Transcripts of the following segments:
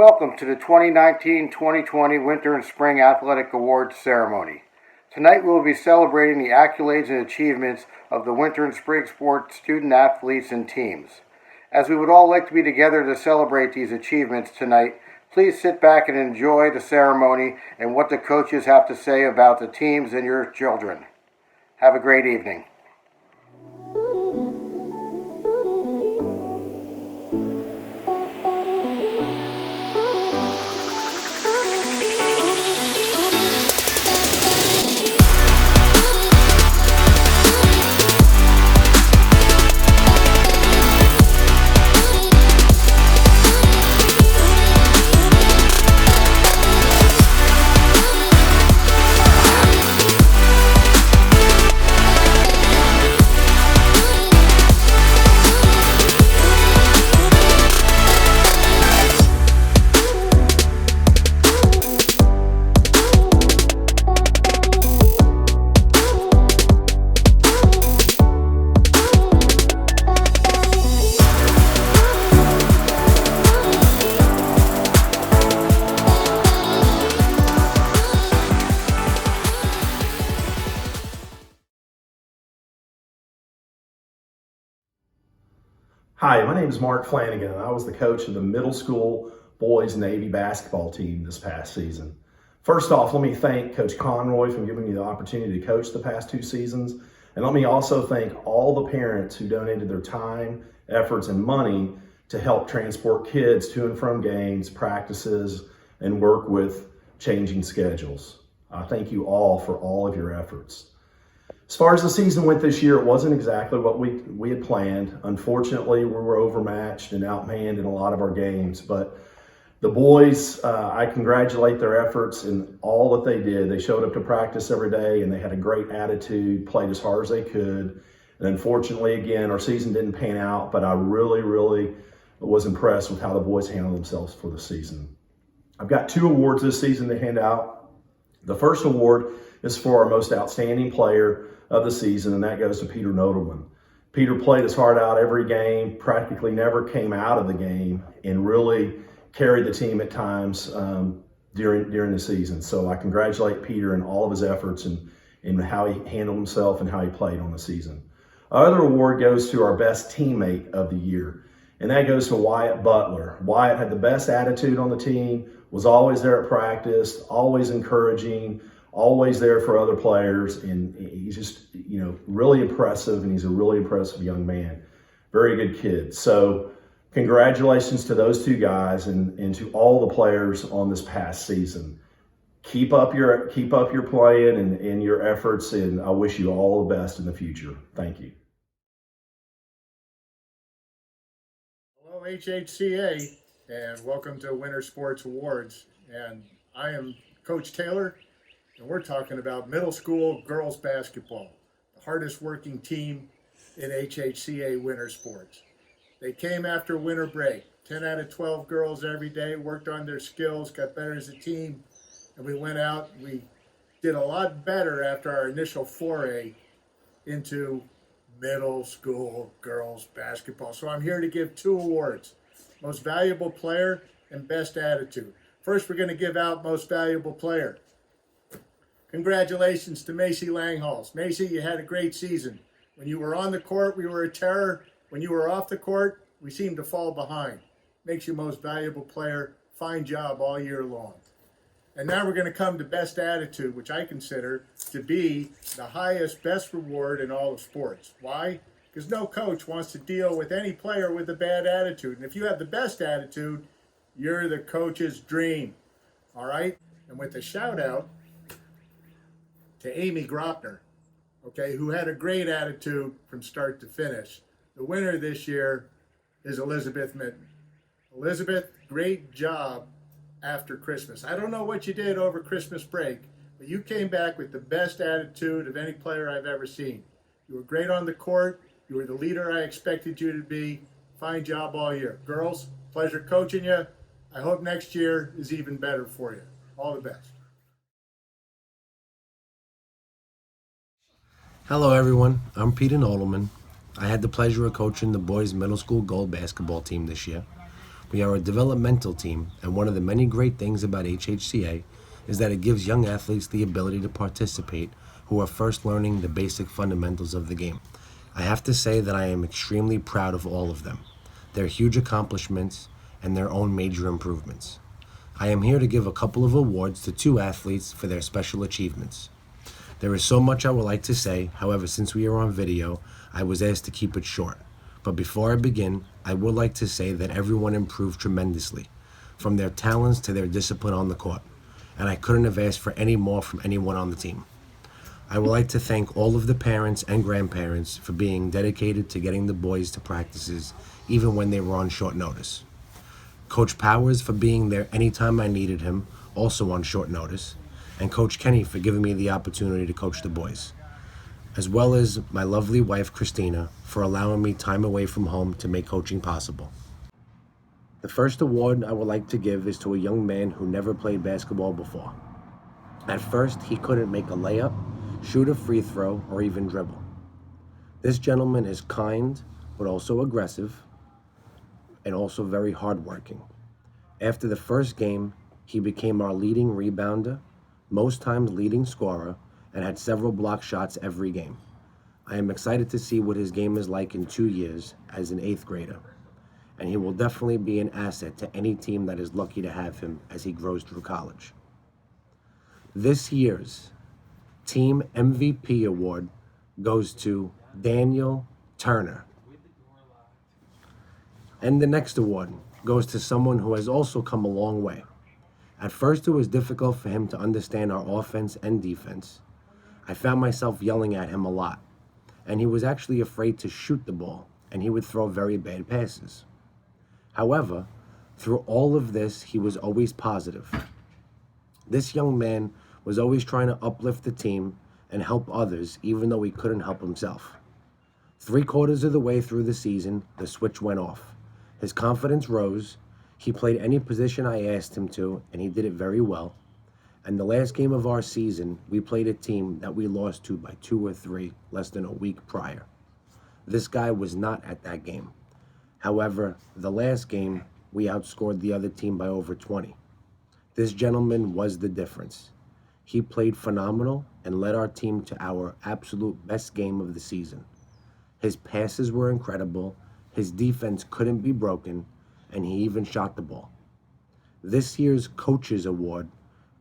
Welcome to the 2019-2020 Winter and Spring Athletic Awards Ceremony. Tonight we will be celebrating the accolades and achievements of the winter and spring sports student athletes and teams. As we would all like to be together to celebrate these achievements tonight, please sit back and enjoy the ceremony and what the coaches have to say about the teams and your children. Have a great evening. Hi, my name is Mark Flanagan, and I was the coach of the middle school boys Navy basketball team this past season. First off, let me thank Coach Conroy for giving me the opportunity to coach the past 2 seasons. And let me also thank all the parents who donated their time, efforts, and money to help transport kids to and from games, practices, and work with changing schedules. I thank you all for all of your efforts. As far as the season went this year, it wasn't exactly what we had planned. Unfortunately, we were overmatched and outmanned in a lot of our games, but the boys, I congratulate their efforts in all that they did. They showed up to practice every day and they had a great attitude, played as hard as they could. And unfortunately, again, our season didn't pan out, but I really was impressed with how the boys handled themselves for the season. I've got 2 awards this season to hand out. The first award is for our most outstanding player of the season, and that goes to Peter Nodelman. Peter played his heart out every game, practically never came out of the game, and really carried the team at times during the season. So I congratulate Peter and all of his efforts and how he handled himself and how he played on the season. Our other award goes to our best teammate of the year, and that goes to Wyatt Butler. Wyatt had the best attitude on the team, was always there at practice, always encouraging, always there for other players, and he's just, really impressive, and he's a really impressive young man. Very good kid. So congratulations to those 2 guys and to all the players on this past season. Keep up your playing and your efforts, and I wish you all the best in the future. Thank you. Hello, HHCA, and welcome to Winter Sports Awards. And I am Coach Taylor, and we're talking about middle school girls basketball, the hardest working team in HHCA winter sports. They came after winter break. 10 out of 12 girls every day worked on their skills, got better as a team, and we went out. We did a lot better after our initial foray into middle school girls basketball. So I'm here to give 2 awards, Most Valuable Player and Best Attitude. First, we're going to give out Most Valuable Player. Congratulations to Macy Langhals. Macy, you had a great season. When you were on the court, we were a terror. When you were off the court, we seemed to fall behind. Makes you Most Valuable Player. Fine job all year long. And now we're going to come to Best Attitude, which I consider to be the highest, best reward in all of sports. Why? Because no coach wants to deal with any player with a bad attitude. And if you have the best attitude, you're the coach's dream. All right? And with a shout out to Amy Gropner, okay, who had a great attitude from start to finish. The winner this year is Elizabeth Mitten. Elizabeth, great job after Christmas. I don't know what you did over Christmas break, but you came back with the best attitude of any player I've ever seen. You were great on the court. You were the leader I expected you to be. Fine job all year. Girls, pleasure coaching you. I hope next year is even better for you. All the best. Hello everyone, I'm Peter Nodelman. I had the pleasure of coaching the boys middle school gold basketball team this year. We are a developmental team, and one of the many great things about HHCA is that it gives young athletes the ability to participate who are first learning the basic fundamentals of the game. I have to say that I am extremely proud of all of them, their huge accomplishments, and their own major improvements. I am here to give a couple of awards to 2 athletes for their special achievements. There is so much I would like to say, however, since we are on video, I was asked to keep it short. But before I begin, I would like to say that everyone improved tremendously, from their talents to their discipline on the court, and I couldn't have asked for any more from anyone on the team. I would like to thank all of the parents and grandparents for being dedicated to getting the boys to practices, even when they were on short notice. Coach Powers for being there anytime I needed him, also on short notice, and Coach Kenny for giving me the opportunity to coach the boys, as well as my lovely wife Christina for allowing me time away from home to make coaching possible. The first award I would like to give is to a young man who never played basketball before. At first, he couldn't make a layup, shoot a free throw, or even dribble. This gentleman is kind, but also aggressive, and also very hardworking. After the first game, he became our leading rebounder, most times leading scorer, and had several block shots every game. I am excited to see what his game is like in 2 years as an 8th grader, and he will definitely be an asset to any team that is lucky to have him as he grows through college. This year's Team MVP award goes to Daniel Turner. And the next award goes to someone who has also come a long way. At first, it was difficult for him to understand our offense and defense. I found myself yelling at him a lot, and he was actually afraid to shoot the ball, and he would throw very bad passes. However, through all of this, he was always positive. This young man was always trying to uplift the team and help others, even though he couldn't help himself. 3/4 of the way through the season, the switch went off. His confidence rose. He played any position I asked him to, and he did it very well. And the last game of our season, we played a team that we lost to by 2 or 3 less than a week prior. This guy was not at that game. However, the last game, we outscored the other team by over 20. This gentleman was the difference. He played phenomenal and led our team to our absolute best game of the season. His passes were incredible, his defense couldn't be broken, and he even shot the ball. This year's Coaches Award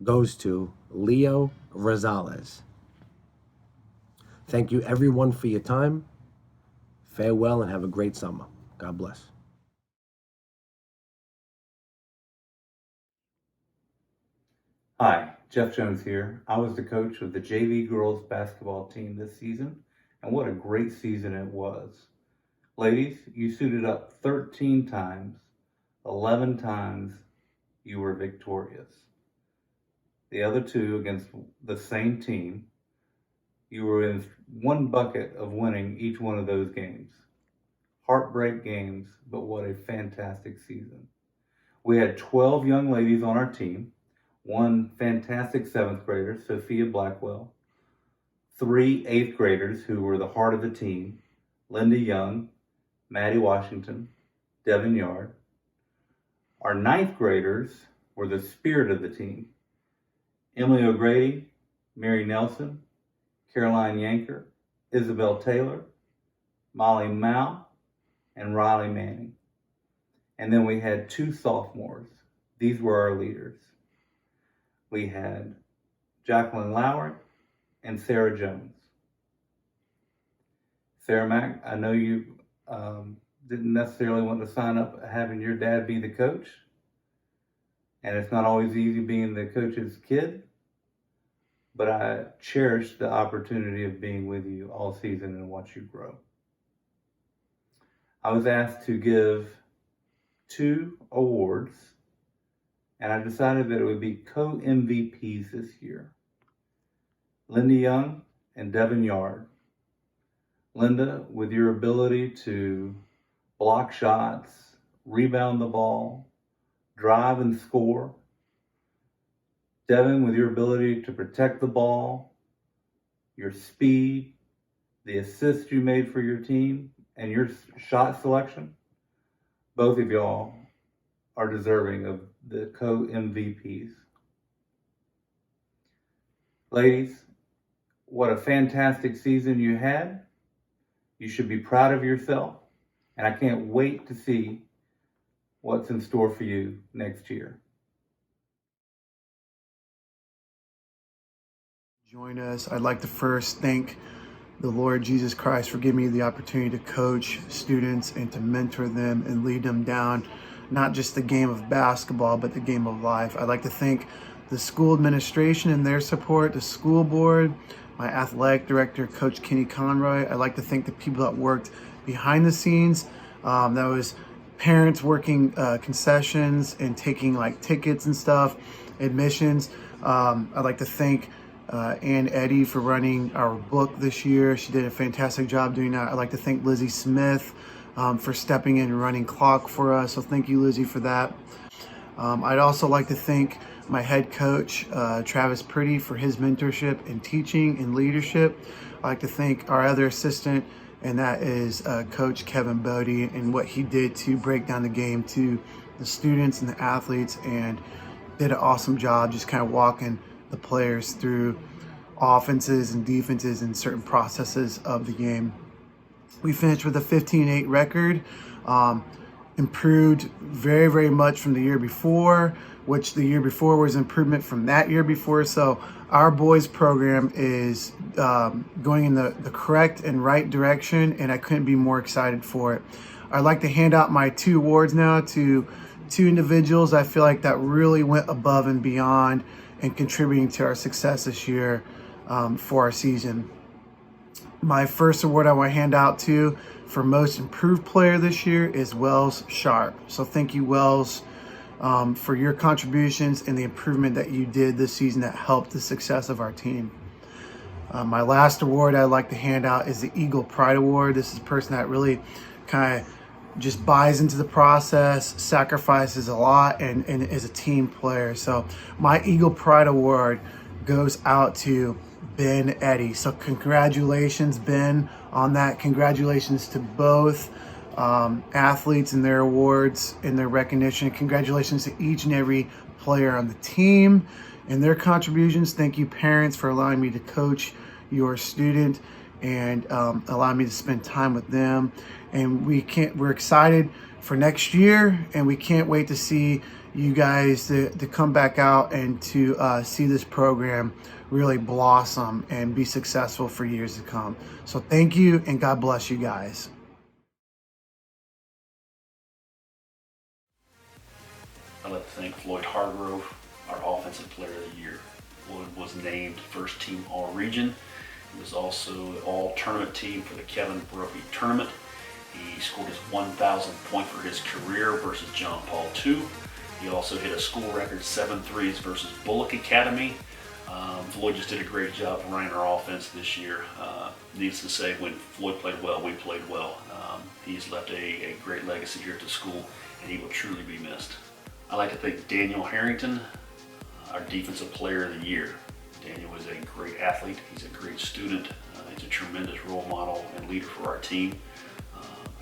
goes to Leo Rosales. Thank you everyone for your time. Farewell and have a great summer. God bless. Hi, Jeff Jones here. I was the coach of the JV girls basketball team this season, and what a great season it was. Ladies, you suited up 13 times, 11 times you were victorious. The other 2 against the same team, you were in one bucket of winning each one of those games. Heartbreak games, but what a fantastic season. We had 12 young ladies on our team, 1 fantastic 7th grader, Sophia Blackwell, 3 8th graders who were the heart of the team, Linda Young, Maddie Washington, Devin Yard. Our 9th graders were the spirit of the team, Emily O'Grady, Mary Nelson, Caroline Yanker, Isabel Taylor, Molly Mao, and Riley Manning. And then we had 2 sophomores. These were our leaders. We had Jacqueline Lowry and Sarah Jones. Sarah Mack, I know you didn't necessarily want to sign up having your dad be the coach. And it's not always easy being the coach's kid. But I cherish the opportunity of being with you all season and watch you grow. I was asked to give 2 awards, and I decided that it would be co-MVPs this year. Linda Young and Devin Yard. Linda, with your ability to block shots, rebound the ball, drive and score. Devin, with your ability to protect the ball, your speed, the assists you made for your team, and your shot selection. Both of y'all are deserving of the co-MVPs. Ladies, what a fantastic season you had. You should be proud of yourself, and I can't wait to see what's in store for you next year. Join us. I'd like to first thank the Lord Jesus Christ for giving me the opportunity to coach students and to mentor them and lead them down not just the game of basketball, but the game of life. I'd like to thank the school administration and their support, the school board, my athletic director, Coach Kenny Conroy. I'd like to thank the people that worked behind the scenes. That was parents working concessions and taking like tickets and stuff, admissions. I'd like to thank Ann Eddy for running our book this year. She did a fantastic job doing that. I'd like to thank Lizzie Smith for stepping in and running clock for us. So thank you, Lizzie, for that. I'd also like to thank my head coach, Travis Priddy, for his mentorship and teaching and leadership. I'd like to thank our other assistant, and that is Coach Kevin Bodie, and what he did to break down the game to the students and the athletes, and did an awesome job just kind of walking the players through offenses and defenses and certain processes of the game. We finished with a 15-8 record, improved very, very much from the year before, which the year before was improvement from that year before. So our boys program is going in the correct and right direction, and I couldn't be more excited for it. I'd like to hand out my 2 awards now to 2 individuals I feel like that really went above and beyond and contributing to our success this year for our season. My first award I want to hand out to for most improved player this year is Wells *Sharpe. So thank you, Wells, for your contributions and the improvement that you did this season that helped the success of our team. My last award I'd like to hand out is the Eagle Pride Award. This is a person that really kind of just buys into the process, sacrifices a lot, and is a team player. So my Eagle Pride Award goes out to Ben Eddy. So congratulations, Ben, on that. Congratulations to both athletes and their awards and their recognition. Congratulations to each and every player on the team and their contributions. Thank you, parents, for allowing me to coach your student and allowing me to spend time with them. And we're excited for next year, and we can't wait to see you guys to come back out and to see this program really blossom and be successful for years to come. So thank you, and God bless you guys. I'd like to thank Floyd Hargrove, our Offensive Player of the Year. Floyd was named First Team All-Region. He was also All-Tournament Team for the Kevin Brophy Tournament. He scored his 1,000th point for his career versus John Paul II. He also hit a school record 7 threes versus Eagle Academy. Floyd just did a great job running our offense this year. Needless to say, when Floyd played well, we played well. He's left a great legacy here at the school, and he will truly be missed. I'd like to thank Daniel Harrington, our Defensive Player of the Year. Daniel is a great athlete. He's a great student. He's a tremendous role model and leader for our team.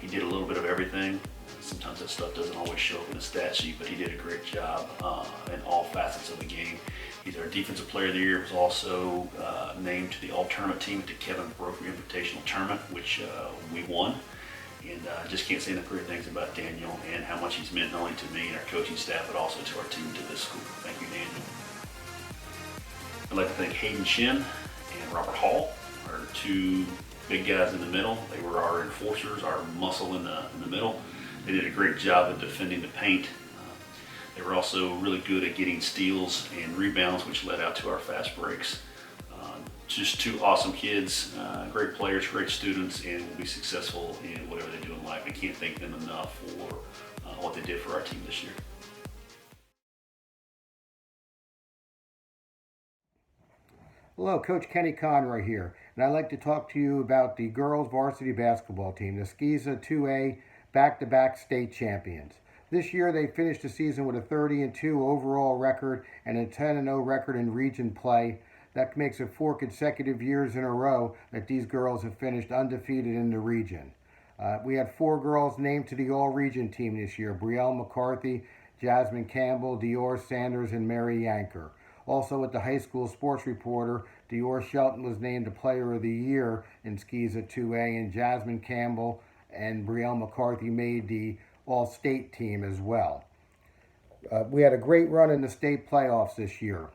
He did a little bit of everything. Sometimes that stuff doesn't always show up in the stat sheet, but he did a great job in all facets of the game. He's our Defensive Player of the Year. He was also named to the All-Tournament Team at the Kevin Brophy Invitational Tournament, which we won. And I just can't say enough great things about Daniel and how much he's meant not only to me and our coaching staff, but also to our team, to this school. Thank you, Daniel. I'd like to thank Hayden Shin and Robert Hall, our 2 big guys in the middle. They were our enforcers, our muscle in the middle. They did a great job of defending the paint. They were also really good at getting steals and rebounds, which led out to our fast breaks. Just 2 awesome kids, great players, great students, and will be successful in whatever they do in life. I can't thank them enough for what they did for our team this year. Hello, Coach Kenny Conroy here, and I'd like to talk to you about the girls varsity basketball team, the SCISA 2A back-to-back state champions. This year they finished the season with a 30-2 overall record and a 10-0 record in region play. That makes it 4 consecutive years in a row that these girls have finished undefeated in the region. We had 4 girls named to the all-region team this year: Brielle McCarthy, Jasmine Campbell, Dior Sanders, and Mary Yanker. Also at the high school sports reporter, Dior Shelton was named the Player of the Year in SCISA 2A, and Jasmine Campbell and Brielle McCarthy made the All-State team as well. We had a great run in the state playoffs this year.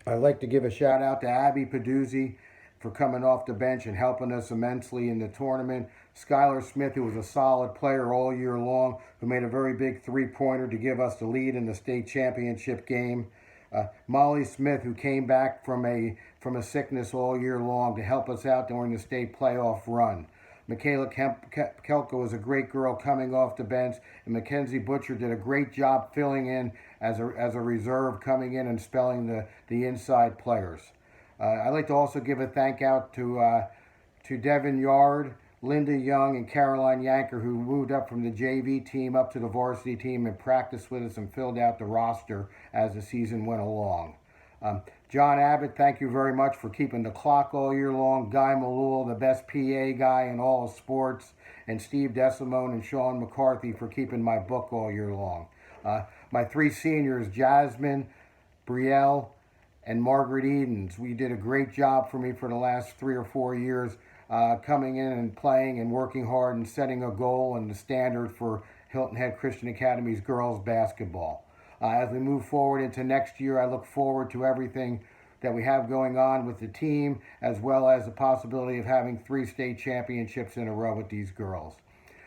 I'd like to give a shout out to Abby Peduzzi for coming off the bench and helping us immensely in the tournament. Skylar Smith, who was a solid player all year long, who made a very big three-pointer to give us the lead in the state championship game. Molly Smith, who came back from a sickness all year long to help us out during the state playoff run. Michaela Kelko was a great girl coming off the bench, and Mackenzie Butcher did a great job filling in as a reserve, coming in and spelling the inside players. I'd like to also give a thank out to Devin Yard, Linda Young, and Caroline Yanker, who moved up from the JV team up to the varsity team and practiced with us and filled out the roster as the season went along. John Abbott, thank you very much for keeping the clock all year long. Guy Malul, the best PA guy in all of sports. And Steve DeSimone and Sean McCarthy for keeping my book all year long. My three seniors, Jasmine, Brielle, and Margaret Edens. We did a great job for me for the last 3 or 4 years, coming in and playing and working hard and setting a goal and the standard for Hilton Head Christian Academy's girls basketball. As we move forward into next year, I look forward to everything that we have going on with the team, as well as the possibility of having 3 state championships in a row with these girls.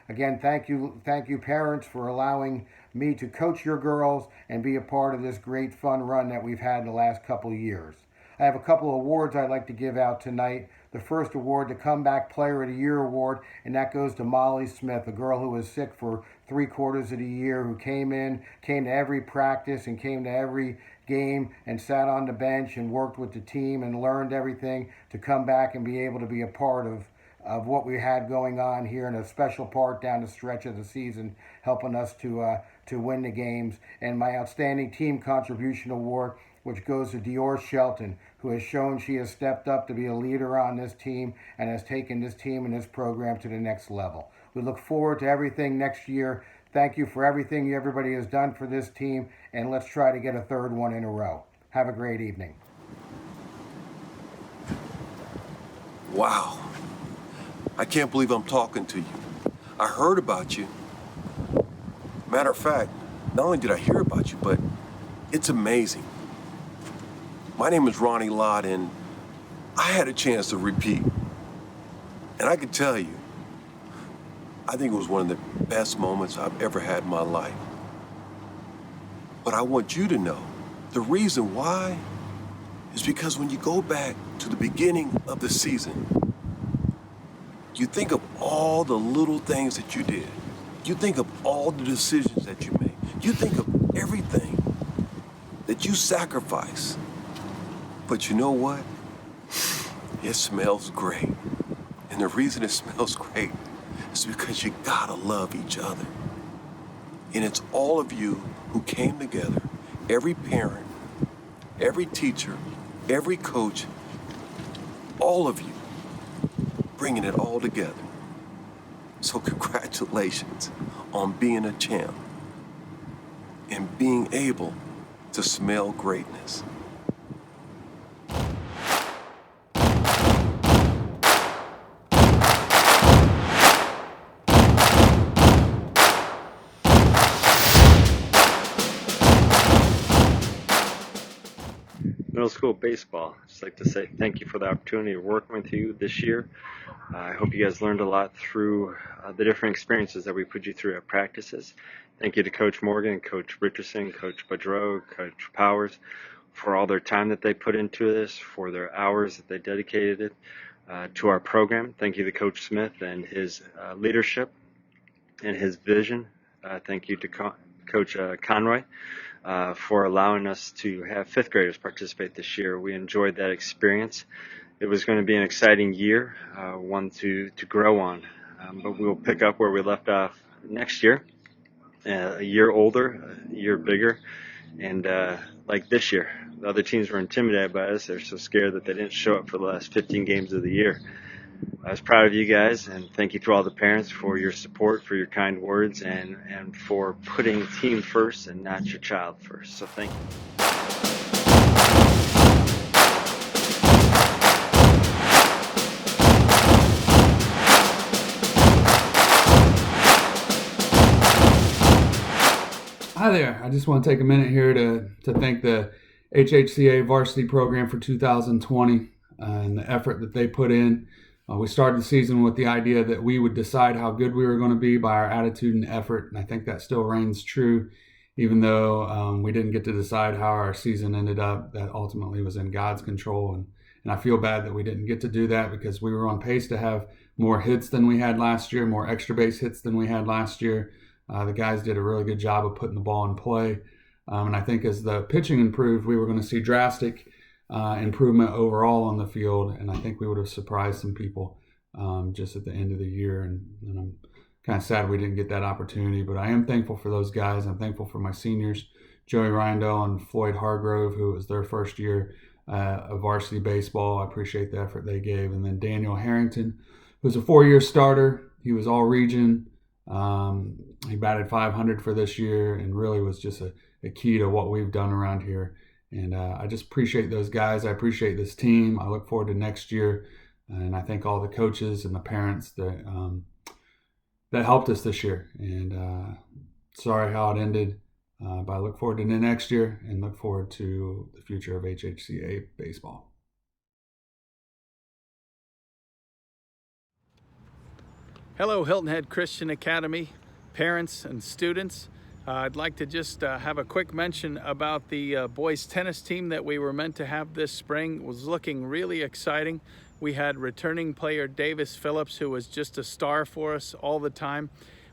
Again, thank you parents for allowing me to coach your girls and be a part of this great fun run that we've had in the last couple of years. I have a couple of awards I'd like to give out tonight. The first award, the Comeback Player of the Year award, and that goes to Molly Smith, a girl who was sick for 3/4 of the year, who came to every practice and came to every game and sat on the bench and worked with the team and learned everything to come back and be able to be a part of what we had going on here, and a special part down the stretch of the season, helping us to win the games. And my Outstanding Team Contribution Award, which goes to Dior Shelton, who has shown she has stepped up to be a leader on this team and has taken this team and this program to the next level. We look forward to everything next year. Thank you for everything everybody has done for this team, and let's try to get a 3rd one in a row. Have a great evening. Wow. I can't believe I'm talking to you. I heard about you. Matter of fact, not only did I hear about you, but it's amazing. My name is Ronnie Lott, and I had a chance to repeat. And I can tell you, I think it was one of the best moments I've ever had in my life. But I want you to know, the reason why is because when you go back to the beginning of the season, you think of all the little things that you did. You think of all the decisions that you made. You think of everything that you sacrificed. But you know what? It smells great. And the reason it smells great is because you gotta love each other. And it's all of you who came together, every parent, every teacher, every coach, all of you, bringing it all together. So congratulations on being a champ and being able to smell greatness. Middle school baseball. I'd just like to say thank you for the opportunity of working with you this year. I hope you guys learned a lot through the different experiences that we put you through at practices. Thank you to Coach Morgan, Coach Richardson, Coach Boudreau, Coach Powers for all their time that they put into this, for their hours that they dedicated it to our program. Thank you to Coach Smith and his leadership and his vision. Thank you to Coach Conroy for allowing us to have 5th graders participate this year. We enjoyed that experience. It was going to be an exciting year, one to grow on, but we'll pick up where we left off next year, a year older, a year bigger, and like this year, the other teams were intimidated by us. They're so scared that they didn't show up for the last 15 games of the year. I was proud of you guys, and thank you to all the parents for your support, for your kind words, and for putting team first and not your child first. So thank you. Hi there. I just want to take a minute here to thank the HHCA varsity program for 2020 and the effort that they put in. We started the season with the idea that we would decide how good we were going to be by our attitude and effort, and I think that still reigns true, even though we didn't get to decide how our season ended up. That ultimately was in God's control, and I feel bad that we didn't get to do that because we were on pace to have more hits than we had last year, more extra base hits than we had last year. The guys did a really good job of putting the ball in play. And I think as the pitching improved, we were going to see drastic improvement overall on the field. And I think we would have surprised some people just at the end of the year. And I'm kind of sad we didn't get that opportunity. But I am thankful for those guys. I'm thankful for my seniors, Joey Rindell and Floyd Hargrove, who was their first year of varsity baseball. I appreciate the effort they gave. And then Daniel Harrington, who's a 4-year starter. He was all region. He batted 500 for this year and really was just a key to what we've done around here. And I just appreciate those guys. I appreciate this team. I look forward to next year. And I thank all the coaches and the parents that helped us this year. And sorry how it ended, but I look forward to next year and look forward to the future of HHCA baseball. Hello, Hilton Head Christian Academy, parents and students. I'd like to just have a quick mention about the boys tennis team that we were meant to have this spring. It was looking really exciting. We had returning player Davis Phillips, who was just a star for us all the time.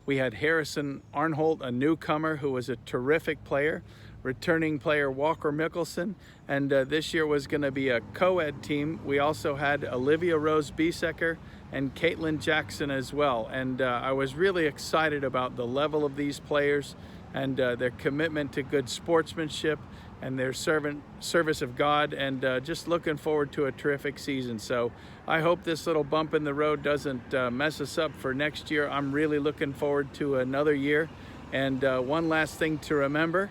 We had Harrison Arnholt, a newcomer who was a terrific player. Returning player Walker Mickelson, and this year was going to be a co-ed team. We also had Olivia Rose Biesecker and Caitlin Jackson as well, and I was really excited about the level of these players and their commitment to good sportsmanship and their service of God, and just looking forward to a terrific season. So I hope this little bump in the road doesn't mess us up for next year. I'm really looking forward to another year. And one last thing to remember: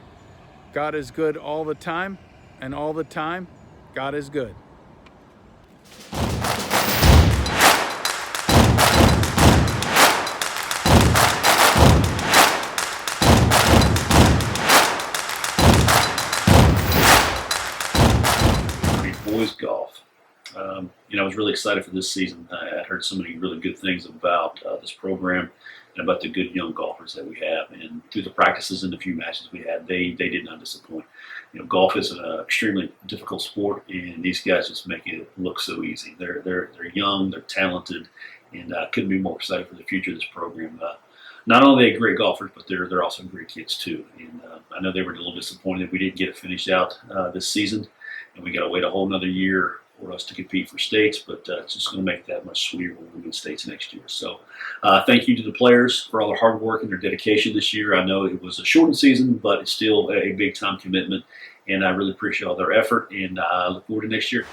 God is good all the time, and all the time, God is good. Boys golf. I was really excited for this season. I had heard so many really good things about this program and about the good young golfers that we have. And through the practices and the few matches we had, they did not disappoint. Golf is an extremely difficult sport, and these guys just make it look so easy. They're young, they're talented, and couldn't be more excited for the future of this program. Not only are they great golfers, but they're also great kids too. And I know they were a little disappointed we didn't get it finished out this season, and we got to wait a whole another year for us to compete for states, but it's just going to make it that much sweeter when we win states next year. So thank you to the players for all their hard work and their dedication this year. I know it was a shortened season, but it's still a big time commitment, and I really appreciate all their effort, and I look forward to next year.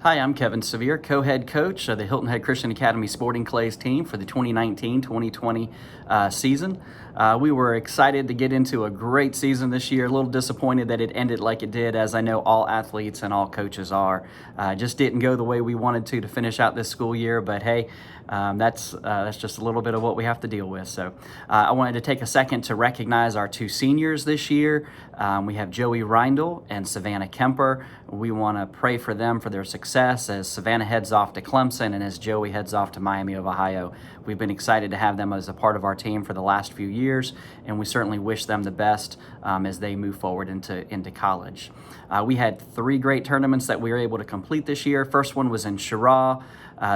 Hi, I'm Kevin Sevier, co-head coach of the Hilton Head Christian Academy Sporting Clays team for the 2019-2020 season. We were excited to get into a great season this year, a little disappointed that it ended like it did, as I know all athletes and all coaches are. Just didn't go the way we wanted to finish out this school year, but hey, that's just a little bit of what we have to deal with. So I wanted to take a second to recognize our two seniors this year. We have Joey Rindell and Savannah Kemper. We want to pray for them for their success as Savannah heads off to Clemson and as Joey heads off to Miami of Ohio. We've been excited to have them as a part of our team for the last few years, and we certainly wish them the best as they move forward into college. We had 3 great tournaments that we were able to complete this year. First one was in ｓhaRe.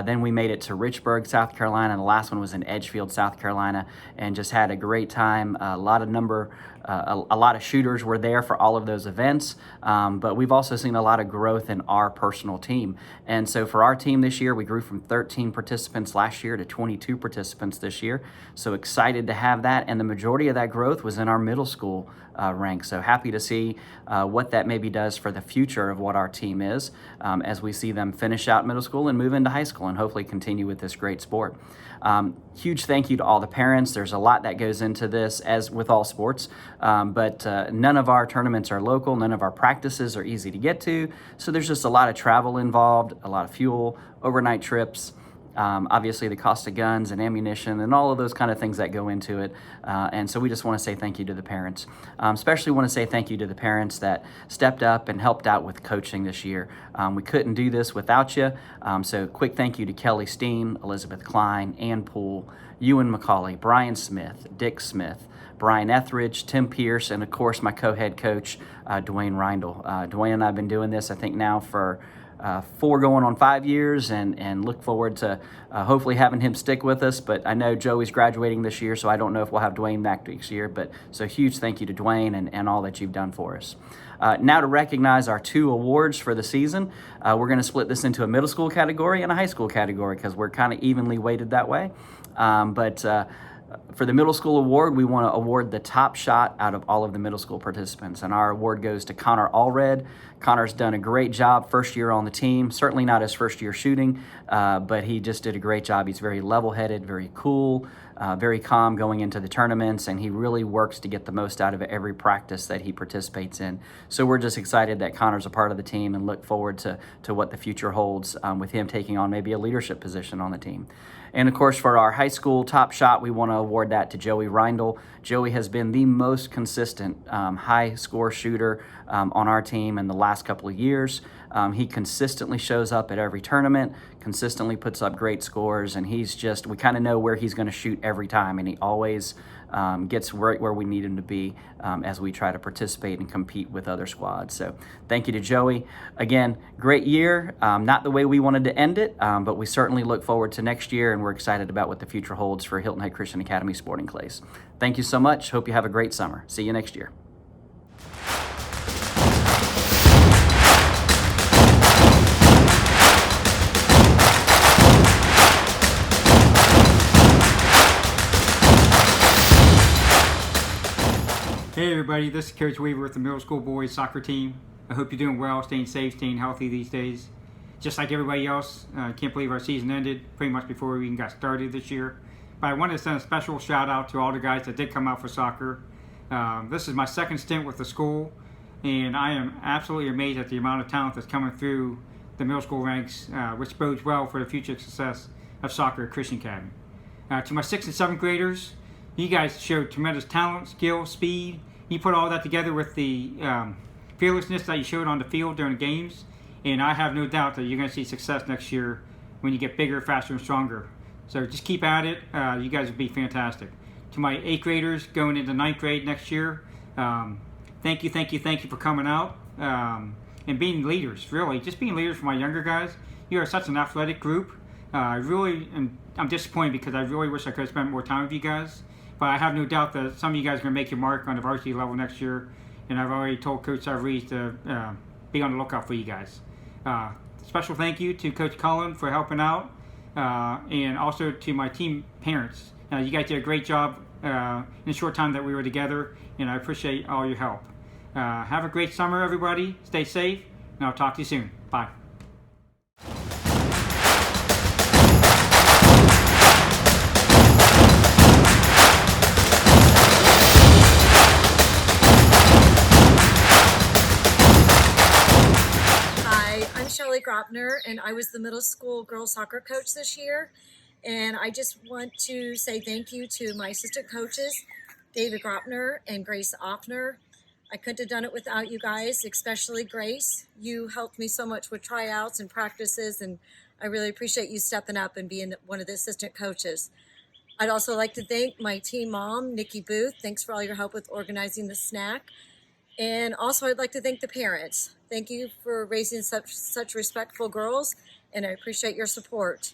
Then we made it to Richburg, South Carolina, and the last one was in Edgefield, South Carolina, and just had a great time. A lot of number a lot of shooters were there for all of those events, but we've also seen a lot of growth in our personal team. And so for our team this year, we grew from 13 participants last year to 22 participants this year. So excited to have that. And the majority of that growth was in our middle school ranks. So happy to see what that maybe does for the future of what our team is as we see them finish out middle school and move into high school and hopefully continue with this great sport. Huge thank you to all the parents. There's a lot that goes into this, as with all sports, but none of our tournaments are local. None of our practices are easy to get to. So there's just a lot of travel involved, a lot of fuel, overnight trips. Obviously the cost of guns and ammunition and all of those kind of things that go into it. And so we just want to say thank you to the parents. Especially want to say thank you to the parents that stepped up and helped out with coaching this year. We couldn't do this without you. So quick thank you to Kelly Steen, Elizabeth Klein, Ann Poole, Ewan McCauley, Brian Smith, Dick Smith, Brian Etheridge, Tim Pierce, and of course my co-head coach, Dwayne Reindl. Dwayne and I have been doing this, I think now for 4 going on 5 years, and look forward to hopefully having him stick with us. But I know Joey's graduating this year, so I don't know if we'll have Dwayne back next year. But so huge thank you to Dwayne and all that you've done for us. Now to recognize our 2 awards for the season, we're going to split this into a middle school category and a high school category because we're kind of evenly weighted that way. For the middle school award, we want to award the top shot out of all of the middle school participants. And our award goes to Connor Allred. Connor's done a great job first year on the team. Certainly not his first year shooting, but he just did a great job. He's very level-headed, very cool, very calm going into the tournaments, and he really works to get the most out of every practice that he participates in. So we're just excited that Connor's a part of the team and look forward to what the future holds with him taking on maybe a leadership position on the team. And of course, for our high school top shot, we want to award that to Joey Reindl. Joey has been the most consistent high score shooter on our team in the last couple of years. He consistently shows up at every tournament, consistently puts up great scores, and we kind of know where he's going to shoot every time, and he always gets right where we need him to be as we try to participate and compete with other squads. So thank you to Joey. Again, great year. Not the way we wanted to end it, but we certainly look forward to next year, and we're excited about what the future holds for Hilton Head Christian Academy Sporting Clays. Thank you so much. Hope you have a great summer. See you next year. Hey everybody, this is Coach Weaver with the middle school boys soccer team. I hope you're doing well, staying safe, staying healthy these days. Just like everybody else, I can't believe our season ended pretty much before we even got started this year. But I wanted to send a special shout out to all the guys that did come out for soccer. This is my second stint with the school, and I am absolutely amazed at the amount of talent that's coming through the middle school ranks, which bodes well for the future success of soccer at Christian Academy. To my 6th and 7th graders, you guys showed tremendous talent, skill, speed. You put all that together with the fearlessness that you showed on the field during the games, and I have no doubt that you're going to see success next year when you get bigger, faster, and stronger. So just keep at it. You guys will be fantastic. To my 8th graders going into 9th grade next year, thank you for coming out and being leaders, really. Just being leaders for my younger guys. You are such an athletic group. I'm disappointed because I really wish I could have spent more time with you guys. But I have no doubt that some of you guys are going to make your mark on the varsity level next year. And I've already told Coach Savarese to be on the lookout for you guys. Special thank you to Coach Cullen for helping out. And also to my team parents. You guys did a great job in the short time that we were together. And I appreciate all your help. Have a great summer, everybody. Stay safe. And I'll talk to you soon. Bye. Gropner, and I was the middle school girls soccer coach this year, and I just want to say thank you to my assistant coaches, David Gropner and Grace Offner. I couldn't have done it without you guys, especially Grace. You helped me so much with tryouts and practices, and I really appreciate you stepping up and being one of the assistant coaches. I'd also like to thank my team mom, Nikki Booth. Thanks for all your help with organizing the snack. And also I'd like to thank the parents. Thank you for raising such respectful girls, and I appreciate your support.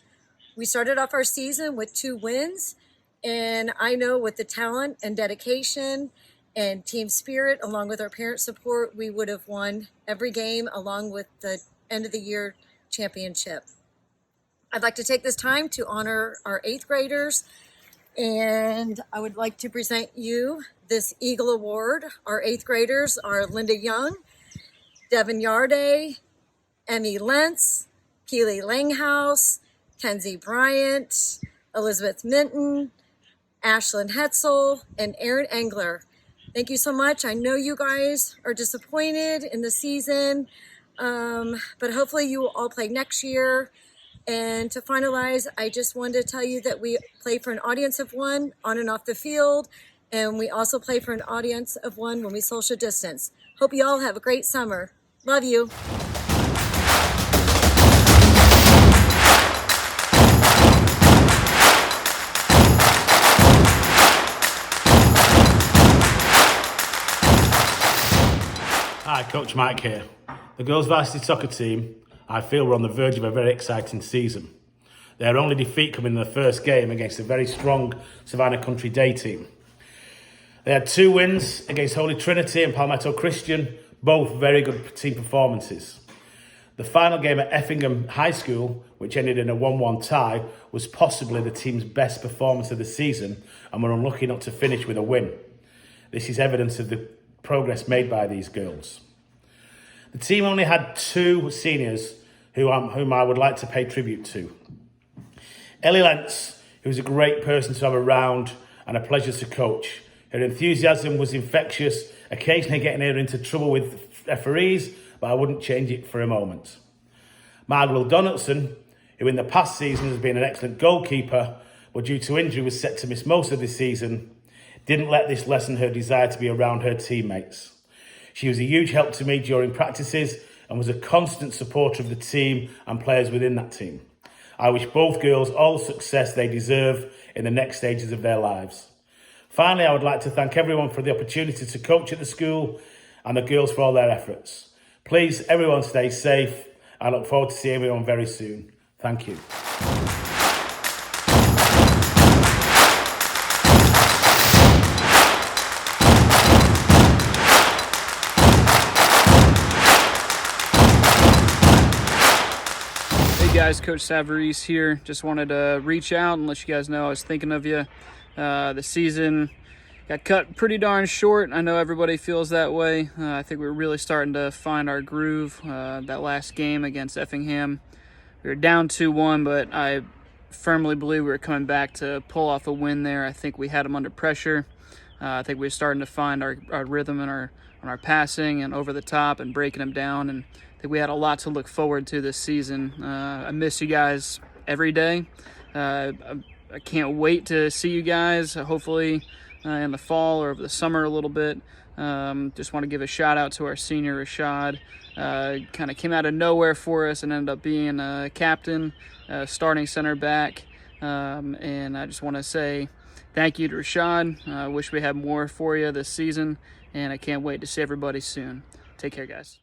We started off our season with 2 wins, and I know with the talent and dedication and team spirit, along with our parent support, we would have won every game along with the end of the year championship. I'd like to take this time to honor our 8th graders, and I would like to present you this Eagle Award. Our 8th graders are Linda Young, Devin Yarday, Emmy Lentz, Keely Langhouse, Kenzie Bryant, Elizabeth Minton, Ashlyn Hetzel, and Erin Engler. Thank you so much. I know you guys are disappointed in the season, but hopefully you will all play next year. And to finalize, I just wanted to tell you that we play for an audience of 1 on and off the field, and we also play for an audience of 1 when we social distance. Hope you all have a great summer. Love you. Hi, Coach Mike here. The girls' varsity soccer team, I feel, we're on the verge of a very exciting season. Their only defeat coming in the first game against a very strong Savannah Country Day team. They had 2 wins against Holy Trinity and Palmetto Christian, both very good team performances. The final game at Effingham High School, which ended in a 1-1 tie, was possibly the team's best performance of the season, and were unlucky not to finish with a win. This is evidence of the progress made by these girls. The team only had 2 seniors whom I would like to pay tribute to. Eagle El'excellence, who was a great person to have around and a pleasure to coach. Her enthusiasm was infectious, occasionally getting her into trouble with referees, but I wouldn't change it for a moment. Margaret Donaldson, who in the past season has been an excellent goalkeeper, but due to injury was set to miss most of the season, didn't let this lessen her desire to be around her teammates. She was a huge help to me during practices and was a constant supporter of the team and players within that team. I wish both girls all the success they deserve in the next stages of their lives. Finally, I would like to thank everyone for the opportunity to coach at the school and the girls for all their efforts. Please, everyone stay safe. I look forward to seeing everyone very soon. Thank you. Hey guys, Coach Savarese here. Just wanted to reach out and let you guys know I was thinking of you. The season got cut pretty darn short. I know everybody feels that way. I think we're really starting to find our groove. That last game against Effingham, we were down 2-1, but I firmly believe we were coming back to pull off a win there. I think we had them under pressure. I think we were starting to find our rhythm and our passing and over the top and breaking them down. And I think we had a lot to look forward to this season. I miss you guys every day. I can't wait to see you guys, hopefully in the fall or over the summer a little bit. Just want to give a shout out to our senior, Rashad. Kind of came out of nowhere for us and ended up being a captain, starting center back. And I just want to say thank you to Rashad. I wish we had more for you this season, and I can't wait to see everybody soon. Take care, guys.